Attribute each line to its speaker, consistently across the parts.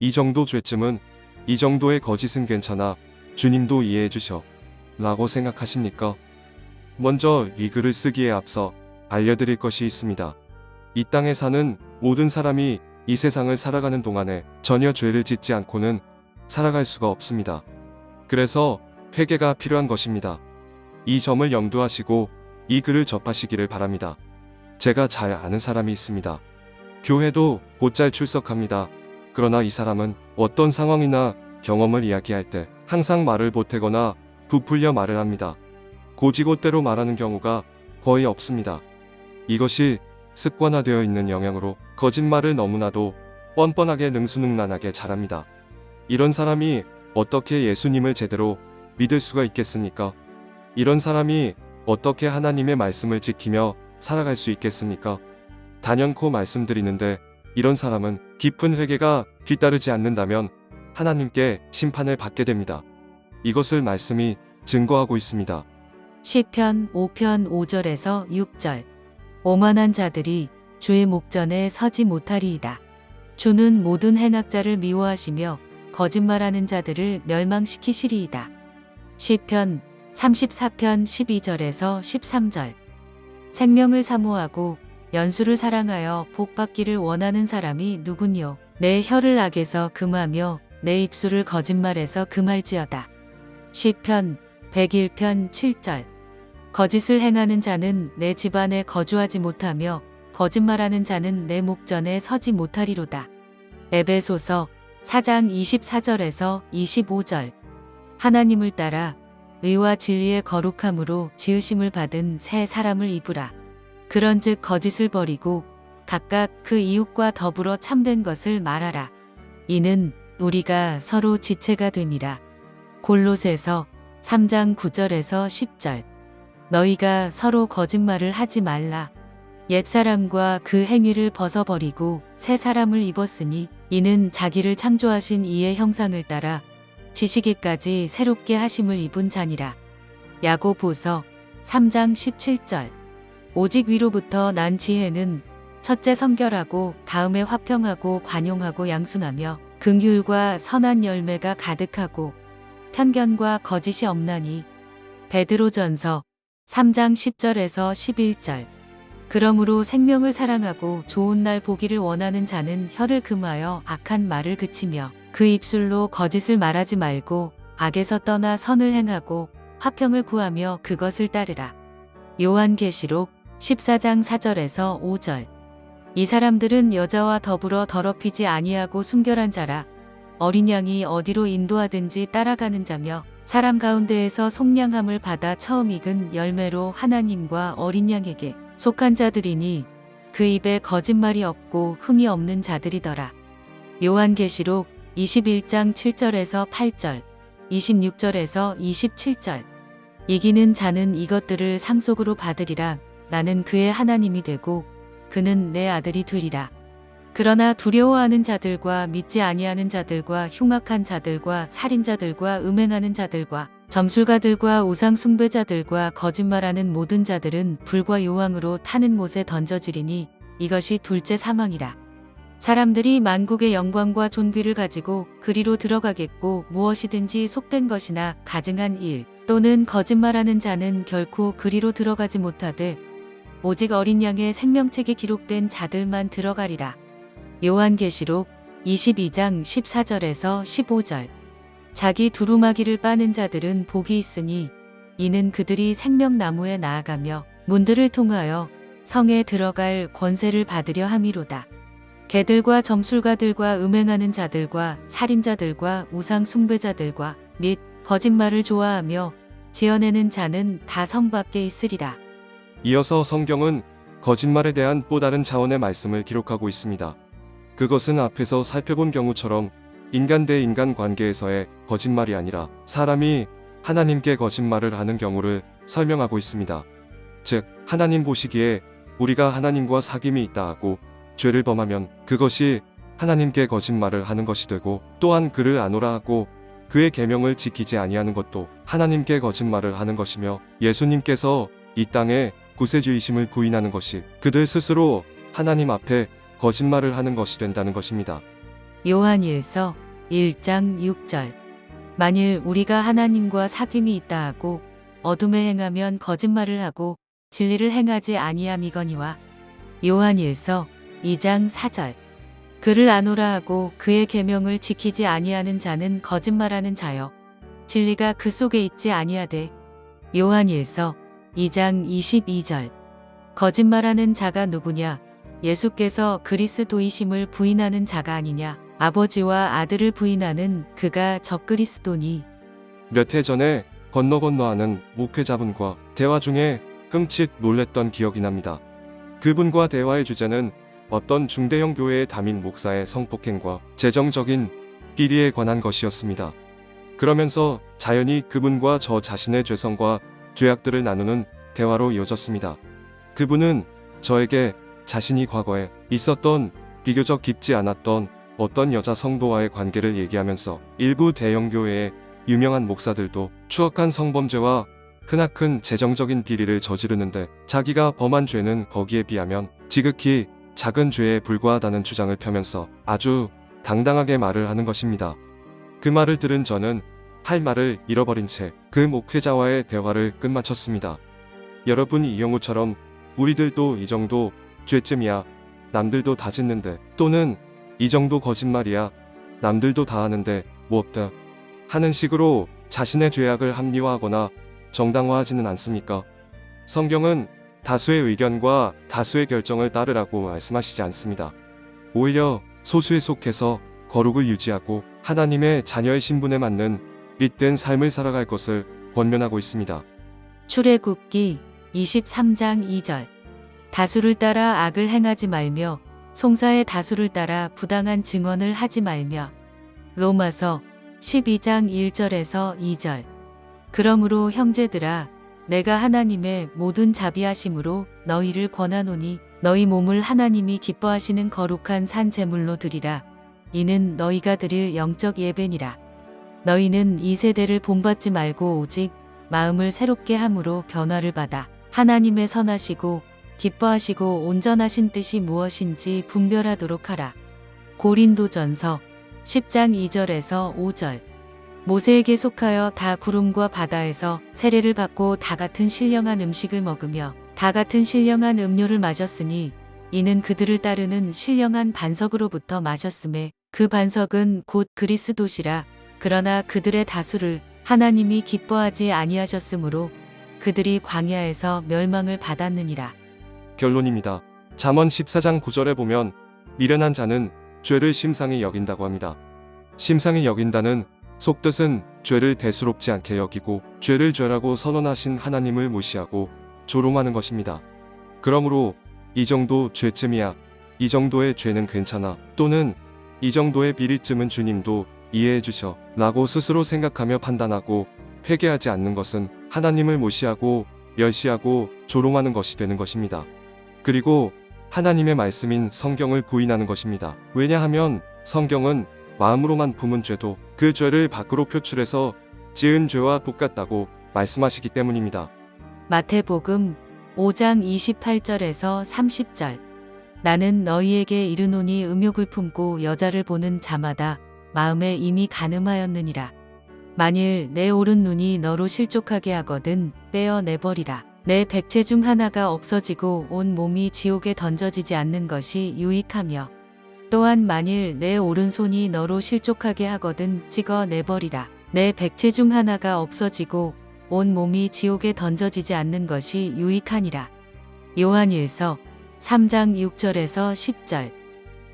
Speaker 1: 이 정도 죄쯤은, 이 정도의 거짓은 괜찮아 주님도 이해해 주셔 라고 생각하십니까? 먼저 이 글을 쓰기에 앞서 알려드릴 것이 있습니다. 이 땅에 사는 모든 사람이 이 세상을 살아가는 동안에 전혀 죄를 짓지 않고는 살아갈 수가 없습니다. 그래서 회개가 필요한 것입니다. 이 점을 염두하시고 이 글을 접하시기를 바랍니다. 제가 잘 아는 사람이 있습니다. 교회도 곧잘 출석합니다. 그러나 이 사람은 어떤 상황이나 경험을 이야기할 때 항상 말을 보태거나 부풀려 말을 합니다. 곧이곧대로 말하는 경우가 거의 없습니다. 이것이 습관화되어 있는 영향으로 거짓말을 너무나도 뻔뻔하게 능수능란하게 잘합니다. 이런 사람이 어떻게 예수님을 제대로 믿을 수가 있겠습니까? 이런 사람이 어떻게 하나님의 말씀을 지키며 살아갈 수 있겠습니까? 단연코 말씀드리는데 이런 사람은 깊은 회개가 뒤따르지 않는다면 하나님께 심판을 받게 됩니다. 이것을 말씀이 증거하고 있습니다.
Speaker 2: 시편 5편 5절에서 6절. 오만한 자들이 주의 목전에 서지 못하리이다. 주는 모든 행악자를 미워하시며 거짓말하는 자들을 멸망시키시리이다. 시편 34편 12절에서 13절. 생명을 사모하고 연수를 사랑하여 복받기를 원하는 사람이 누구뇨? 내 혀를 악에서 금하며 내 입술을 거짓말에서 금할지어다. 시편 101편 7절. 거짓을 행하는 자는 내 집안에 거주하지 못하며 거짓말하는 자는 내 목전에 서지 못하리로다. 에베소서 4장 24절에서 25절. 하나님을 따라 의와 진리의 거룩함으로 지으심을 받은 새 사람을 입으라. 그런즉 거짓을 버리고 각각 그 이웃과 더불어 참된 것을 말하라. 이는 우리가 서로 지체가 됨이라. 골로새서 3장 9절에서 10절. 너희가 서로 거짓말을 하지 말라. 옛사람과 그 행위를 벗어버리고 새 사람을 입었으니 이는 자기를 창조하신 이의 형상을 따라 지시기까지 새롭게 하심을 입은 자니라. 야고보서 3장 17절. 오직 위로부터 난 지혜는 첫째 성결하고 다음에 화평하고 관용하고 양순하며 긍휼과 선한 열매가 가득하고 편견과 거짓이 없나니. 베드로전서 3장 10절에서 11절. 그러므로 생명을 사랑하고 좋은 날 보기를 원하는 자는 혀를 금하여 악한 말을 그치며 그 입술로 거짓을 말하지 말고 악에서 떠나 선을 행하고 화평을 구하며 그것을 따르라. 요한계시록 14장 4절에서 5절. 이 사람들은 여자와 더불어 더럽히지 아니하고 순결한 자라. 어린 양이 어디로 인도하든지 따라가는 자며 사람 가운데에서 속량함을 받아 처음 익은 열매로 하나님과 어린 양에게 속한 자들이니 그 입에 거짓말이 없고 흠이 없는 자들이더라. 요한계시록 21장 7절에서 8절, 26절에서 27절. 이기는 자는 이것들을 상속으로 받으리라. 나는 그의 하나님이 되고 그는 내 아들이 되리라. 그러나 두려워하는 자들과 믿지 아니하는 자들과 흉악한 자들과 살인자들과 음행하는 자들과 점술가들과 우상 숭배자들과 거짓말하는 모든 자들은 불과 요왕으로 타는 못에 던져지리니 이것이 둘째 사망이라. 사람들이 만국의 영광과 존귀를 가지고 그리로 들어가겠고 무엇이든지 속된 것이나 가증한 일 또는 거짓말하는 자는 결코 그리로 들어가지 못하되 오직 어린 양의 생명책에 기록된 자들만 들어가리라. 요한계시록 22장 14절에서 15절. 자기 두루마기를 빠는 자들은 복이 있으니 이는 그들이 생명나무에 나아가며 문들을 통하여 성에 들어갈 권세를 받으려 함이로다. 개들과 점술가들과 음행하는 자들과 살인자들과 우상 숭배자들과 및 거짓말을 좋아하며 지어내는 자는 다 성 밖에 있으리라.
Speaker 1: 이어서 성경은 거짓말에 대한 또 다른 차원의 말씀을 기록하고 있습니다. 그것은 앞에서 살펴본 경우처럼 인간 대 인간 관계에서의 거짓말이 아니라 사람이 하나님께 거짓말을 하는 경우를 설명하고 있습니다. 즉, 하나님 보시기에 우리가 하나님과 사귐이 있다 하고 죄를 범하면 그것이 하나님께 거짓말을 하는 것이 되고, 또한 그를 아노라 하고 그의 계명을 지키지 아니하는 것도 하나님께 거짓말을 하는 것이며, 예수님께서 이 땅에 구세주이심을 부인하는 것이 그들 스스로 하나님 앞에 거짓말을 하는 것이 된다는 것입니다.
Speaker 2: 요한일서 1장 6절. 만일 우리가 하나님과 사귐이 있다 하고 어둠에 행하면 거짓말을 하고 진리를 행하지 아니함이거니와. 요한일서 2장 4절. 그를 아노라 하고 그의 계명을 지키지 아니하는 자는 거짓말하는 자여 진리가 그 속에 있지 아니하되. 요한일서 2장 22절. 거짓말하는 자가 누구냐? 예수께서 그리스도이심을 부인하는 자가 아니냐? 아버지와 아들을 부인하는 그가 적그리스도니.
Speaker 1: 몇 해 전에 건너하는 목회자분과 대화 중에 끔찍 놀랬던 기억이 납니다. 그분과 대화의 주제는 어떤 중대형 교회의 담임 목사의 성폭행과 재정적인 비리에 관한 것이었습니다. 그러면서 자연히 그분과 저 자신의 죄성과 죄악들을 나누는 대화로 이어졌습니다. 그분은 저에게 자신이 과거에 있었던 비교적 깊지 않았던 어떤 여자 성도와의 관계를 얘기하면서 일부 대형교회의 유명한 목사들도 추악한 성범죄와 크나큰 재정적인 비리를 저지르는데 자기가 범한 죄는 거기에 비하면 지극히 작은 죄에 불과하다는 주장을 펴면서 아주 당당하게 말을 하는 것입니다. 그 말을 들은 저는 할 말을 잃어버린 채 그 목회자와의 대화를 끝마쳤습니다. 여러분, 이 경우처럼 우리들도 이 정도 죄쯤이야 남들도 다 짓는데, 또는 이 정도 거짓말이야 남들도 다 하는데 뭐 없다 하는 식으로 자신의 죄악을 합리화하거나 정당화하지는 않습니까? 성경은 다수의 의견과 다수의 결정을 따르라고 말씀하시지 않습니다. 오히려 소수에 속해서 거룩을 유지하고 하나님의 자녀의 신분에 맞는 빛된 삶을 살아갈 것을 권면하고 있습니다.
Speaker 2: 출애굽기 23장 2절. 다수를 따라 악을 행하지 말며 송사의 다수를 따라 부당한 증언을 하지 말며. 로마서 12장 1절에서 2절. 그러므로 형제들아, 내가 하나님의 모든 자비하심으로 너희를 권하노니 너희 몸을 하나님이 기뻐하시는 거룩한 산 제물로 드리라. 이는 너희가 드릴 영적 예배니라. 너희는 이 세대를 본받지 말고 오직 마음을 새롭게 함으로 변화를 받아 하나님의 선하시고 기뻐하시고 온전하신 뜻이 무엇인지 분별하도록 하라. 고린도전서 10장 2절에서 5절. 모세에게 속하여 다 구름과 바다에서 세례를 받고 다 같은 신령한 음식을 먹으며 다 같은 신령한 음료를 마셨으니 이는 그들을 따르는 신령한 반석으로부터 마셨음에 그 반석은 곧 그리스도시라. 그러나 그들의 다수를 하나님이 기뻐하지 아니하셨으므로 그들이 광야에서 멸망을 받았느니라.
Speaker 1: 결론입니다. 잠언 14장 9절에 보면 미련한 자는 죄를 심상히 여긴다고 합니다. 심상히 여긴다는 속뜻은 죄를 대수롭지 않게 여기고 죄를 죄라고 선언하신 하나님을 무시하고 조롱하는 것입니다. 그러므로 이 정도 죄쯤이야, 이 정도의 죄는 괜찮아, 또는 이 정도의 비리쯤은 주님도 이해해 주셔 라고 스스로 생각하며 판단하고 회개하지 않는 것은 하나님을 무시하고 멸시하고 조롱하는 것이 되는 것입니다. 그리고 하나님의 말씀인 성경을 부인하는 것입니다. 왜냐하면 성경은 마음으로만 품은 죄도 그 죄를 밖으로 표출해서 지은 죄와 똑같다고 말씀하시기 때문입니다.
Speaker 2: 마태복음 5장 28절에서 30절. 나는 너희에게 이르노니 음욕을 품고 여자를 보는 자마다 마음에 이미 간음하였느니라. 만일 내 오른 눈이 너로 실족하게 하거든 떼어내버리라. 내 백체 중 하나가 없어지고 온 몸이 지옥에 던져지지 않는 것이 유익하며, 또한 만일 내 오른손이 너로 실족하게 하거든 찍어내버리라. 내 백체 중 하나가 없어지고 온 몸이 지옥에 던져지지 않는 것이 유익하니라. 요한일서 3장 6절에서 10절.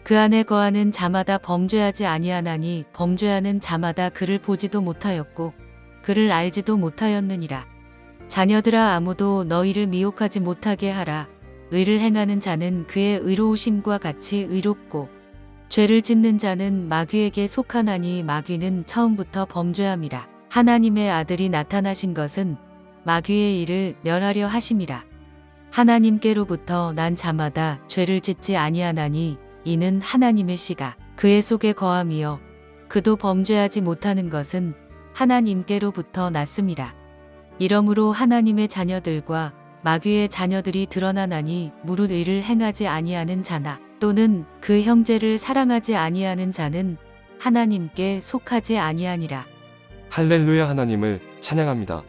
Speaker 2: 그 안에 거하는 자마다 범죄하지 아니하나니 범죄하는 자마다 그를 보지도 못하였고 그를 알지도 못하였느니라. 자녀들아, 아무도 너희를 미혹하지 못하게 하라. 의를 행하는 자는 그의 의로우심과 같이 의롭고 죄를 짓는 자는 마귀에게 속하나니 마귀는 처음부터 범죄함이라. 하나님의 아들이 나타나신 것은 마귀의 일을 멸하려 하심이라. 하나님께로부터 난 자마다 죄를 짓지 아니하나니 이는 하나님의 씨가 그의 속에 거함이요 그도 범죄하지 못하는 것은 하나님께로부터 났습니다. 이러므로 하나님의 자녀들과 마귀의 자녀들이 드러나나니 무릇 의를 행하지 아니하는 자나 또는 그 형제를 사랑하지 아니하는 자는 하나님께 속하지 아니하니라.
Speaker 1: 할렐루야. 하나님을 찬양합니다.